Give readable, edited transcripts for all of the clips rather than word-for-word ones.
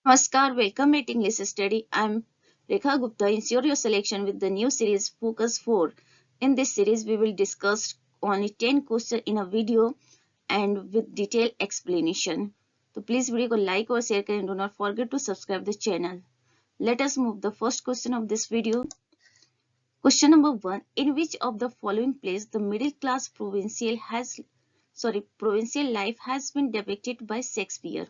Namaskar, welcome at English Study. I'm Rekha Gupta. Ensure your selection with the new series Focus 4. In this series, we will discuss only 10 questions in a video and with detailed explanation. So please video को like और share करें. Do not forget to subscribe the channel. Let us move the first question of this video. Question number 1. In which of the following plays the middle class provincial life has been depicted by Shakespeare?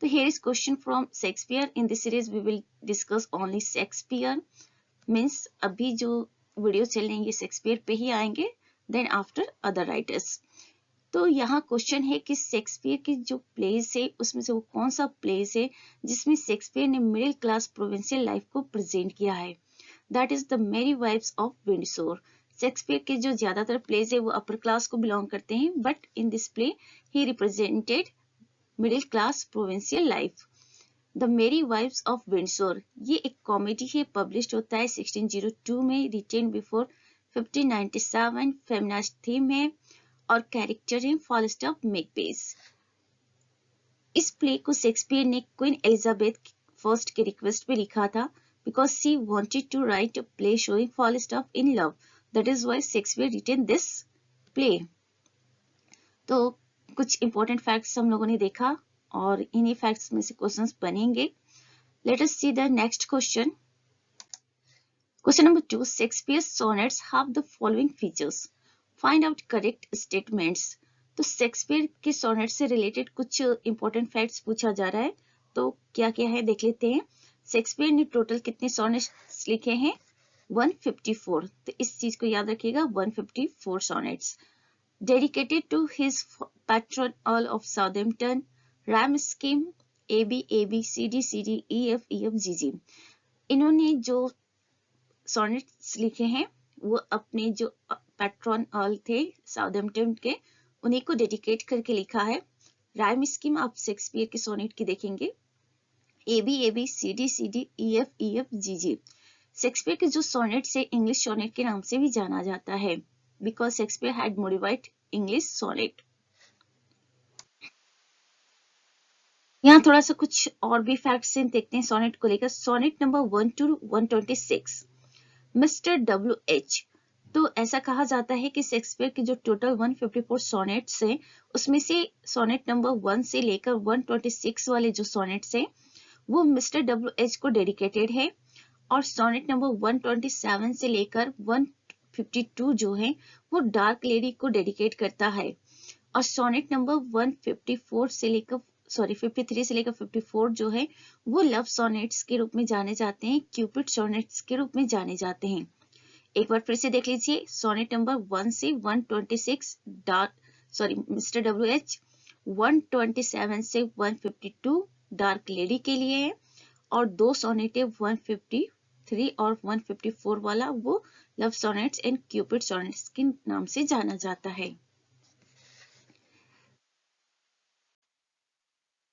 So here is question from Shakespeare. In this series we will discuss only Shakespeare. Means अभी जो video चल रही है Shakespeare पे ही आएंगे. Then after other writers. तो यहाँ question है कि शेक्सपियर की जो प्लेस है उसमें से वो कौन सा प्लेस है जिसमें शेक्सपियर ने मिडिल क्लास प्रोविंशियल लाइफ को प्रेजेंट किया है. दैट इज द मेरी वाइफ्स ऑफ विंडसोर. शेक्सपियर के जो ज्यादातर प्लेस है वो अपर क्लास को बिलोंग करते हैं, but in this play he represented middle class provincial life. The मेरी वाइफ्स ऑफ विंडसोर ये एक कॉमेडी है, पब्लिश होता है 1602 में, रिटेन बिफोर 1597, फेमिनिस्ट थीम है और कैरेक्टर है फॉलस्टॉप मेकबेथ. इस प्ले को शेक्सपियर ने क्वीन एलिजाबेथ फर्स्ट के रिक्वेस्ट पे लिखा था because she wanted to write a play showing Falstaff in love. That is why Shakespeare written this play. तो कुछ इंपॉर्टेंट फैक्ट्स हम लोगों ने देखा और इन्हीं फैक्ट्स में से क्वेश्चंस बनेंगे. Let us see the next question. Question number 2. Shakespeare's sonnets have the following features. Find out correct statements. तो शेक्सपियर के सोनेट से रिलेटेड कुछ इंपॉर्टेंट फैक्ट्स पूछा जा रहा है. तो क्या क्या है देख लेते हैं. शेक्सपियर ने टोटल कितने सोनेट्स लिखे हैं? 154. तो इस चीज को याद रखिएगा, 154 sonnets. Dedicated to his patron Earl of Southampton, rhyme scheme AB AB CD CD EF EF GG. इन्होंने जो सोनेट्स लिखे हैं वो अपने जो पैट्रॉन अर्ल थे साउथहैम्पटन के, उन्हीं को डेडिकेट करके लिखा है. राइम स्कीम आप शेक्सपियर के सोनेट की देखेंगे, AB AB CD CD EF EF GG. Shakespeare के जो सोनेट्स है इंग्लिश सोनेट के नाम से भी जाना जाता है because Shakespeare had modified English sonnet. यहाँ थोड़ा सा कुछ और भी फैक्ट्स देखते हैं सोनेट को लेकर. Sonnet number 1 to 126. Mister WH. तो ऐसा कहा जाता है कि शेक्सपियर के जो टोटल 154 सोनेट्स हैं उसमें से सोनेट नंबर 1 से लेकर 126 वाले जो सोनेट्स हैं वो मिस्टर WH को डेडिकेटेड है, और सोनेट नंबर 127 से लेकर 152 जो है वो डार्क लेडी को डेडिकेट करता है, और सोनेट नंबर 154 से लेकर 53 से लेकर 54 जो है वो लव सोनेट्स के रूप में जाने जाते हैं, क्यूपिड सोनेट्स के रूप में जाने जाते हैं. एक बार फिर से देख लीजिए. सोनेट नंबर 1 से 126 मिस्टर WH, 127 से 152 डार्क लेडी के लिए है, और दो सोनेट है 153 और 154 वाला वो love sonnets and Cupid sonnets के नाम से जाना जाता है.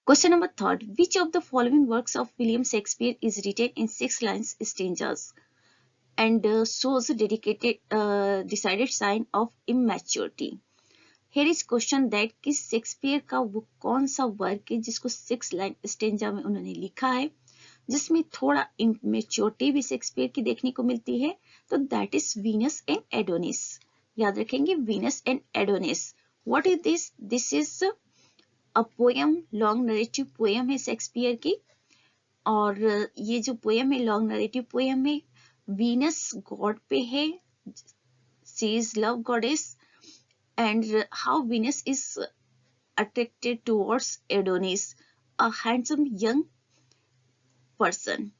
Question number 3. Which of the following works of William Shakespeare is written in 6 lines stanzas and shows decided sign of immaturity? Here is question that कि शेक्सपियर का वो कौन सा वर्क है जिसको 6 लाइन स्टेंजा में उन्होंने लिखा है जिसमें थोड़ा इमेच्योरिटी भी शेक्सपियर की देखने को मिलती है. तो that is Venus and Adonis. याद रखेंगे, Venus and Adonis. What is this? This is a poem, long narrative poem है शेक्सपियर की, और ये जो पोएम है लॉन्ग नरेटिव पोएम है वीनस गॉड पे है. She is love goddess and how Venus is attracted towards Adonis, a handsome young person.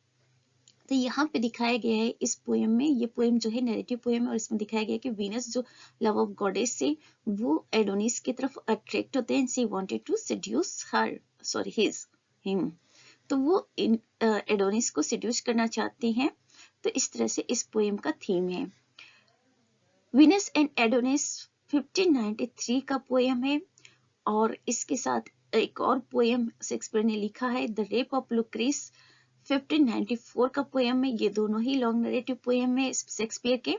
तो यहाँ पे दिखाया गया है इस पोएम में, ये पोएम जो है नैरेटिव पोएम है और इसमें दिखाया गया है कि वीनस जो लव ऑफ गॉडेस से वो एडोनिस की तरफ अट्रैक्ट होते हैं. She wanted to seduce him. तो वो एडोनिस को सेड्यूस करना चाहते हैं. तो इस तरह से इस पोएम का थीम है. वीनस एंड एडोनिस 1593 का पोएम है, और इसके साथ एक और पोएम शेक्सपियर ने लिखा है द रेप ऑफ लुक्रीस 1594 का पोएम है. ये दोनों ही लॉन्ग नरेटिव पोएम है शेक्सपियर के,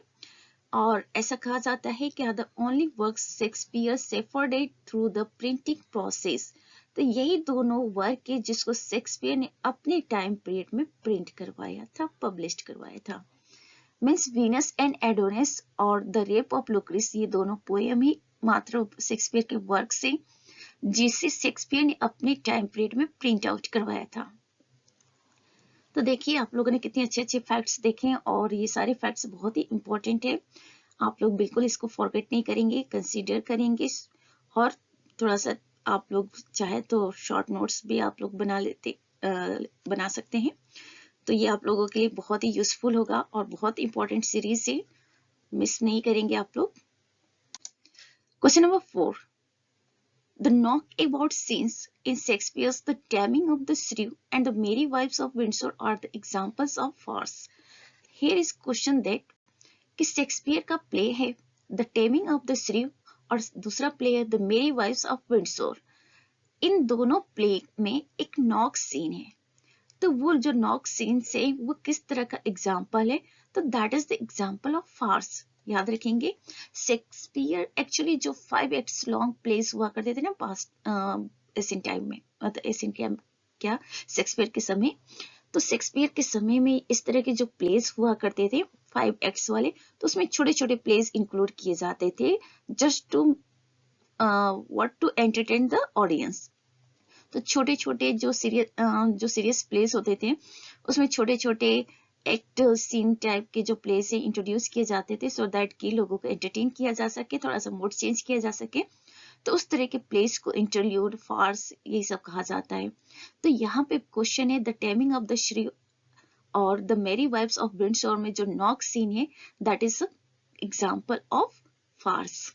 और ऐसा कहा जाता है कि the only works Shakespeare shepherded through the printing process. तो यही दोनों वर्क है जिसको शेक्सपियर ने अपने टाइम पीरियड में प्रिंट करवाया था, पब्लिश करवाया था। मीन्स वीनस एंड एडोनिस और द रेप ऑफ लुक्रेस, ये दोनों पोएम ही मात्र शेक्सपियर के वर्क से जिसे शेक्सपियर ने अपने टाइम पीरियड में प्रिंट आउट करवाया था। तो देखिए आप लोगों ने कितने अच्छे अच्छे फैक्ट्स देखे और ये सारे फैक्ट्स बहुत ही इंपॉर्टेंट है। आप लोग बिल्कुल इसको फॉरगेट नहीं करेंगे, कंसीडर करेंगे और थोड़ा सा आप लोग चाहे तो शॉर्ट नोट्स भी आप लोग बना सकते हैं। तो ये आप लोगों के लिए बहुत ही यूजफुल होगा और बहुत इंपॉर्टेंट सीरीज है, मिस नहीं करेंगे आप लोग। Question number 4, the knockabout scenes in Shakespeare's The Taming of the Shrew and The Merry Wives of Windsor are the examples of farce. Here is question that कि Shakespeare का play है the taming of the श्रीव और दूसरा play है the merry wives of Windsor. इन दोनों play में एक knock scene है, तो वो जो नॉक सीन है वो किस तरह का एग्जाम्पल है, तो that is the example of farce. याद रखेंगे शेक्सपियर एक्चुअली जो 5 एक्ट्स लॉन्ग प्लेस हुआ करते थे ना पास्ट एशियन टाइम में, मतलब एशियन टाइम क्या शेक्सपियर के समय, तो शेक्सपियर के समय में इस तरह के जो प्लेस हुआ करते थे 5 एक्ट्स वाले, तो उसमें छोटे छोटे प्लेस इंक्लूड किए जाते थे just to to entertain the audience. तो छोटे छोटे जो सीरियस प्लेस होते थे उसमें छोटे छोटे एक्ट सीन टाइप के जो प्लेस है इंट्रोड्यूस किए जाते थे सो दैट कि लोगों को एंटरटेन किया जा सके, थोड़ा सा मूड चेंज किया जा सके। तो उस तरह के प्लेस को इंटरल्यूड, फार्स ये सब कहा जाता है। तो यहाँ पे क्वेश्चन है the taming of the shrew और the merry wives of Windsor में जो नॉक सीन है that is example of farce.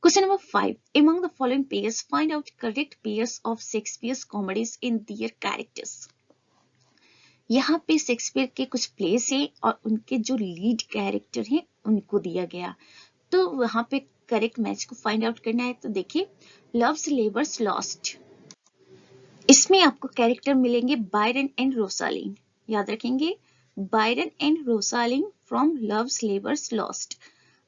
Question number 5. Among the following pairs, find out correct pairs of Shakespeare's comedies in their characters. यहाँ पे Shakespeare के कुछ place हैं और उनके जो लीड कैरेक्टर हैं उनको दिया गया, तो वहां पे करेक्ट मैच को फाइंड आउट करना है। तो देखिए लव्स लेबर्स लॉस्ट, इसमें आपको कैरेक्टर मिलेंगे बायरन एंड रोसालिन। याद रखेंगे Biron and Rosaline from Love's Labour's Lost.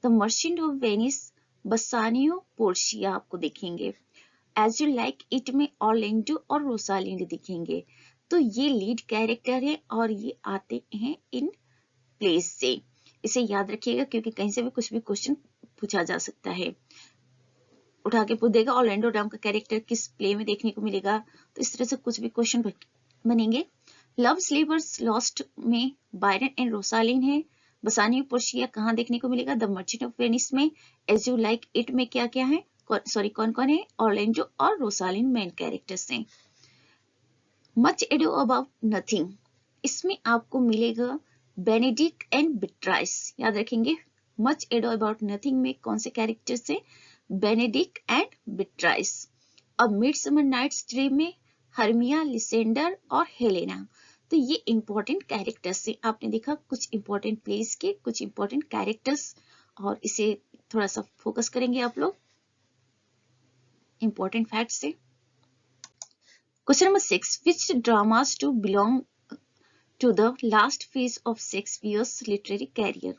The Merchant of Venice Bassanio Portia आपको दिखेंगे। एज यू लाइक इट में ऑर्लैंडो और रोसालिंड दिखेंगे। तो ये लीड कैरेक्टर है और ये आते हैं इन प्लेस से, इसे याद रखिएगा क्योंकि कहीं से भी कुछ भी क्वेश्चन पूछा जा सकता है, उठा के पूछ देगा ऑर्लैंडो ड्रम का कैरेक्टर किस प्ले में देखने को मिलेगा, तो इस तरह से कुछ भी क्वेश्चन बनेंगे। लव्स लेबर्स लॉस्ट में बायरन एंड रोसालिन है। बसानियो पोर्शिया कहाँ देखने को मिलेगा, द मर्चेंट ऑफ वेनिस में। एज यू लाइक इट में क्या क्या है, सॉरी कौन कौन है, ऑर्लैंडो और रोसालिन मेन कैरेक्टर्स हैं। मच एडो अबाउट नथिंग, इसमें आपको मिलेगा बेनेडिक्ट एंड बिट्राइस। याद रखेंगे मच एडो अबाउट नथिंग में कौन से कैरेक्टर्स हैं, बेनेडिक्ट एंड बिट्राइस। अब मिडसमर नाइट्स ड्रीम में हर्मिया, लिसेंडर और हेलेना। तो ये इंपॉर्टेंट कैरेक्टर्स हैं, आपने देखा कुछ इंपॉर्टेंट प्लेस के कुछ इंपॉर्टेंट कैरेक्टर्स, और इसे थोड़ा सा फोकस करेंगे आप लोग इंपॉर्टेंट फैक्ट से। Question number 6, which dramas to belong to the last phase of Shakespeare's literary career?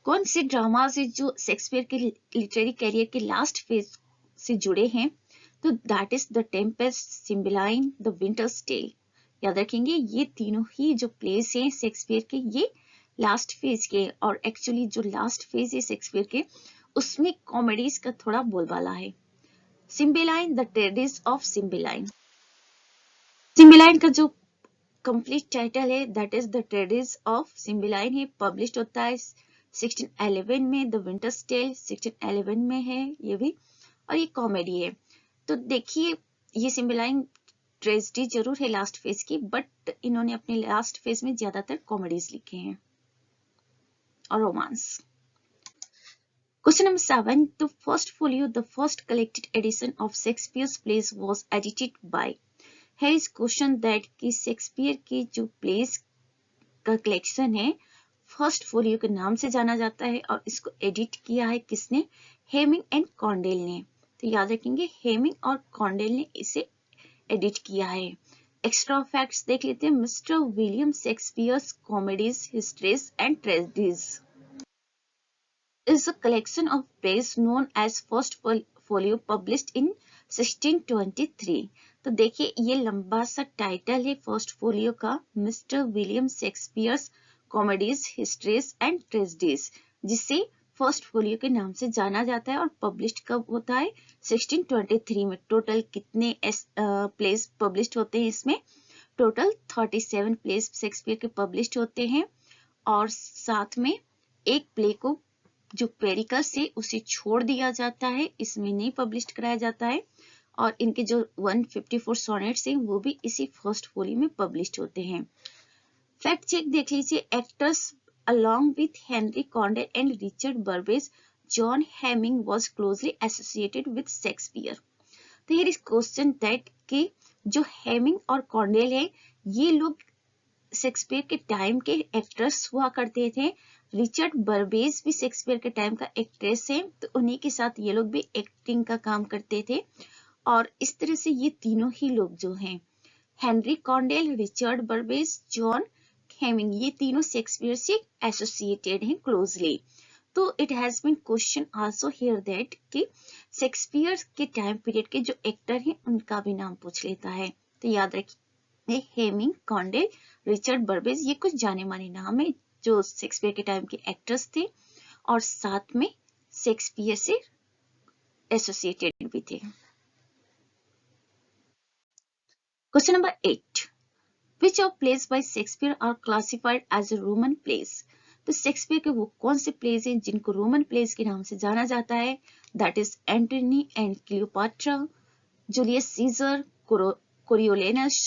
कौन से ड्रामाज है जो शेक्सपियर के लिटरेरी कैरियर के लास्ट फेज से जुड़े हैं, तो that is the Tempest, Cymbeline, the Winter's Tale. याद रखेंगे ये तीनों ही जो प्लेस हैं शेक्सपियर के ये लास्ट फेज के, और एक्चुअली जो लास्ट फेज है शेक्सपियर के उसमें कॉमेडीज का थोड़ा बोलबाला है। Cymbeline, the Tragedies of Cymbeline. Cymbeline का जो कंप्लीट टाइटल है that is the Tragedies of Cymbeline है, पब्लिश होता है 1611 में। द विंटर्स टेल 1611 में है ये भी, और ये कॉमेडी है। तो देखिए ये सिम्बेलाइन ट्रेजेडी जरूर है लास्ट फेज की, बट इन्होंने अपने लास्ट फेज में ज्यादातर कॉमेडीज लिखे हैं और romance. Question number 7, the first folio, the first collected edition of Shakespeare's plays was edited by. है इस क्वेश्चन दैट कि शेक्सपियर के जो प्लेस का कलेक्शन है फर्स्ट फोलियो के नाम से जाना जाता है, और इसको एडिट किया है किसने, हेमिंग एंड कॉन्डेल ने। तो याद रखेंगे हेमिंग और कॉन्डेल ने इसे एडिट किया है। एक्स्ट्रा फैक्ट्स देख लेते हैं। Mister William Shakespeare's comedies, histories and tragedies is a collection of plays known as folio published in 1623। तो देखिए ये लंबा सा टाइटल है फर्स्ट फोलियो का, mister William Shakespeare's comedies, histories and tragedies, जिसे फर्स्ट फोलियो के नाम से जाना जाता है। और पब्लिश्ड कब होता है? 1623 में। टोटल कितने प्लेस पब्लिश्ड होते हैं इसमें? टोटल 37 प्लेस शेक्सपियर के पब्लिश्ड होते हैं, और साथ में एक प्ले को जो पेरिकल्स है उसे छोड़ दिया जाता है, इसमें नहीं पब्लिश कराया जाता है। और इनके जो 154 सोनेट्स हैं वो भी इसी फर्स्ट फोलियो में पब्लिश होते हैं। फैक्ट चेक देख लीजिए। Actors along with Henry Condell and Richard Burbage, John Hamming was closely associated with Shakespeare. तो here is question that कि जो हेमिंग और कॉन्डेल है ये लोग शेक्सपियर के टाइम के एक्टर्स हुआ करते थे। रिचर्ड बर्बेज भी शेक्सपियर के टाइम का एक्ट्रेस है, तो उन्हीं के साथ ये लोग भी एक्टिंग का काम करते थे। और इस तरह से ये तीनों ही लोग जो हैं, Henry Condell, Richard Burbage, John Heming, ये तीनों शेक्सपियर से एसोसिएटेड हैं क्लोजली। तो it has been question also here that कि शेक्सपियर के टाइम पीरियड के जो एक्टर हैं उनका भी नाम पूछ लेता है। तो याद रखिए हेमिंग, कॉन्डेल, रिचर्ड बर्बेज, ये कुछ जाने माने नाम है जो शेक्सपियर के टाइम के एक्टर्स थे और साथ में शेक्सपियर से एसोसिएटेड भी थे। Question number 8, Which of plays by Shakespeare are classified as Roman plays? तो शेक्सपियर के वो कौन से प्लेज हैं जिनको रोमन प्लेज के नाम से जाना जाता है? That is Antony and Cleopatra, Julius Caesar, Coriolanus.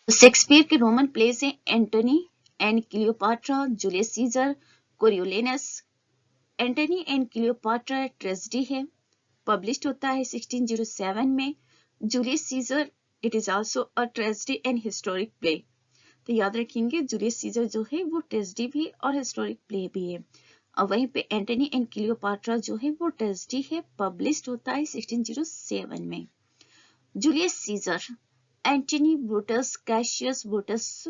Shakespeare के रोमन प्लेज हैं Antony and Cleopatra, Julius Caesar, Coriolanus. Antony and Cleopatra tragedy है, पब्लिश्ड होता है 1607 में। Julius Caesar it is also a tragedy and historic play. तो याद रखेंगे Julius Caesar जो है वो ट्रेजेडी भी और हिस्टोरिक प्ले भी है। और वहीं पे एंटनी एंड क्लियोपाट्रा जो है वो ट्रेजेडी है, पब्लिश्ड होता है 1607 में। Julius scissor, Antony Brutus, Cassius Brutus.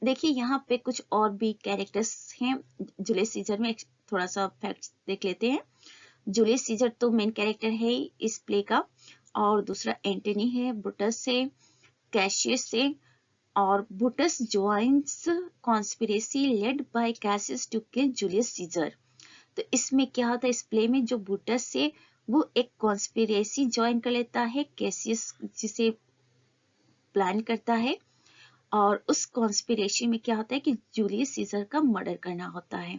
देखिए यहाँ पे कुछ और भी कैरेक्टर्स हैं जूलियस सीजर में, थोड़ा सा फैक्ट देख लेते हैं। जूलियस सीजर तो मेन कैरेक्टर है इस प्ले का, और दूसरा एंटनी है, ब्रूटस है, कैशियस है। और Brutus joins conspiracy led by Cassius to kill Julius Caesar. तो इसमें क्या होता है, इस प्ले में जो ब्रूटस है वो एक कॉन्स्पिरेसी ज्वाइन कर लेता है कैसियस जिसे प्लान करता है, और उस कॉन्स्पिरेसी में क्या होता है कि जूलियस सीजर का मर्डर करना होता है।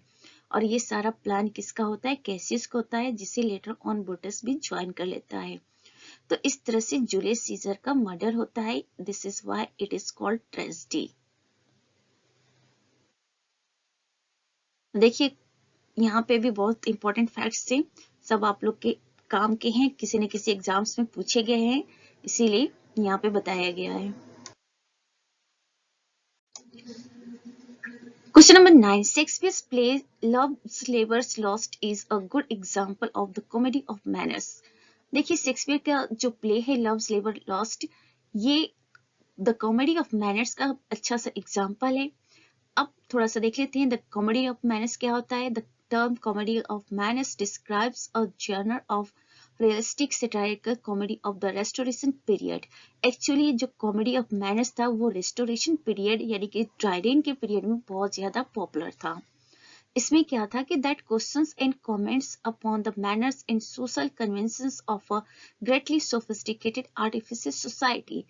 और ये सारा प्लान किसका होता है? कैसियस का होता है, जिसे लेटर ऑन ब्रूटस भी ज्वाइन कर लेता है। तो इस तरह से जूलियस सीजर का मर्डर होता है। This is why it is called tragedy. देखिए यहाँ पे भी बहुत इंपॉर्टेंट फैक्ट्स थे, सब आप लोग के काम के हैं, किसी न किसी एग्जाम्स में पूछे गए हैं, इसीलिए यहाँ पे बताया गया है। Question number 9. Shakespeare's play Love's Labour's Lost is a good example of the comedy of manners. देखिए शेक्सपियर का जो प्ले है लव्स लेबर लॉस्ट, ये द कॉमेडी ऑफ मैनर्स का अच्छा सा एग्जाम्पल है। अब थोड़ा सा देख लेते हैं द कॉमेडी ऑफ मैनर्स क्या होता है। The term comedy of manners describes a genre of realistic satirical comedy of the restoration period. Actually जो कॉमेडी ऑफ मैनर्स था वो रेस्टोरेशन पीरियड यानी कि ट्राइडेंट के पीरियड में बहुत ज्यादा पॉपुलर था। इसमें क्या था कि that questions and comments upon the manners and social conventions of a greatly sophisticated artificial society.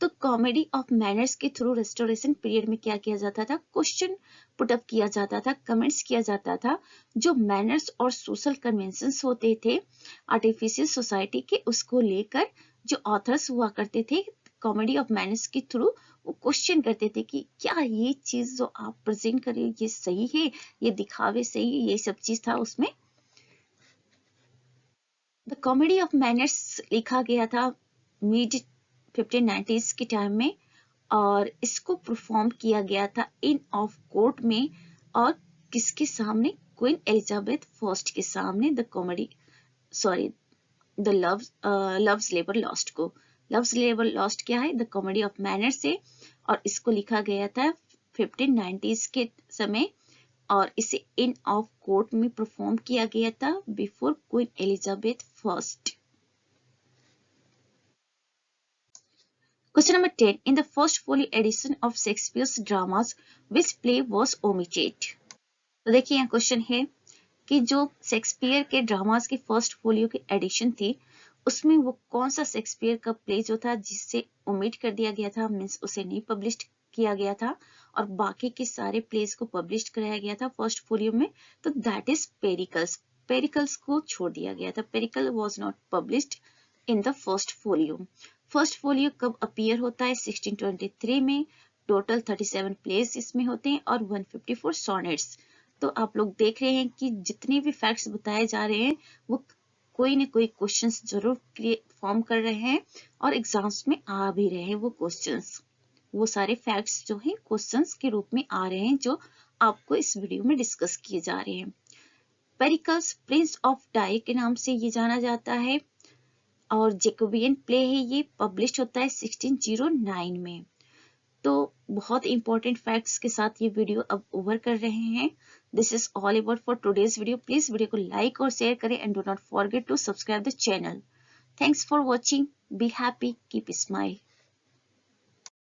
तो कॉमेडी ऑफ मैनर्स के थ्रू रेस्टोरेशन पीरियड में क्या किया जाता था? क्वेश्चन पुट अप किया जाता था, कमेंट्स किया जाता था। जो मैनर्स और सोशल कन्वेंशंस होते थे आर्टिफिशियल सोसाइटी के, उसको लेकर जो ऑथर्स हुआ करते थे कॉमेडी ऑफ मैनर्स के थ्रू वो क्वेश्चन करते थे कि क्या ये चीज जो आप प्रेजेंट कर रहे हो ये सही है, ये दिखावे सही है, ये सब चीज था उसमें। द कॉमेडी ऑफ मैनर्स लिखा गया था मिड 1590s के टाइम में, और इसको परफॉर्म किया गया था इन ऑफ कोर्ट में, और किसके सामने? क्वीन एलिजाबेथ फर्स्ट के सामने। The comedy the loves labour lost को। लव्स लेबर लॉस्ट क्या है? द कॉमेडी ऑफ मैनर्स है, और इसको लिखा गया था 1590s के समय और इसे इन ऑफ कोर्ट में परफॉर्म किया गया था before queen Elizabeth first. Question number 10. In the first folio edition of Shakespeare's dramas, which play was omitted? तो देखिए यहाँ क्वेश्चन है कि जो शेक्सपियर के ड्रामास की फर्स्ट फोलियो की एडिशन थी उसमें वो कौन सा शेक्सपियर का प्ले जो था जिससे ओमिट कर दिया गया था, मीन्स उसे नहीं पब्लिश किया गया था और बाकी के सारे प्लेस को पब्लिश कराया गया था फर्स्ट फोलियो में, तो दैट इज पेरिकल्स। पेरिकल्स को छोड़ दिया गया था। Pericles was not published in the first folio. First folio कब अपीयर होता है? 1623 में। टोटल 37 प्लेस इसमें होते हैं और 154 सॉनेट्स। तो आप लोग देख रहे हैं कि जितने भी फैक्ट्स बताए जा रहे हैं वो कोई न कोई क्वेश्चंस जरूर फॉर्म कर रहे हैं और एग्जाम्स में आ भी रहे हैं वो क्वेश्चंस। वो सारे फैक्ट्स जो हैं क्वेश्चंस के रूप में आ रहे हैं जो आपको इस वीडियो में डिस्कस किए जा रहे हैं। पेरिकल्स प्रिंस ऑफ टाई के नाम से ये जाना जाता है और जैकोबियन प्ले है, ये पब्लिश होता है 1609 में। तो बहुत इंपॉर्टेंट फैक्ट्स के साथ ये वीडियो अब ओवर कर रहे हैं। This is all about for today's video. Please video को लाइक और शेयर करें and do not forget to subscribe the channel. Thanks for watching. Be happy, keep smile.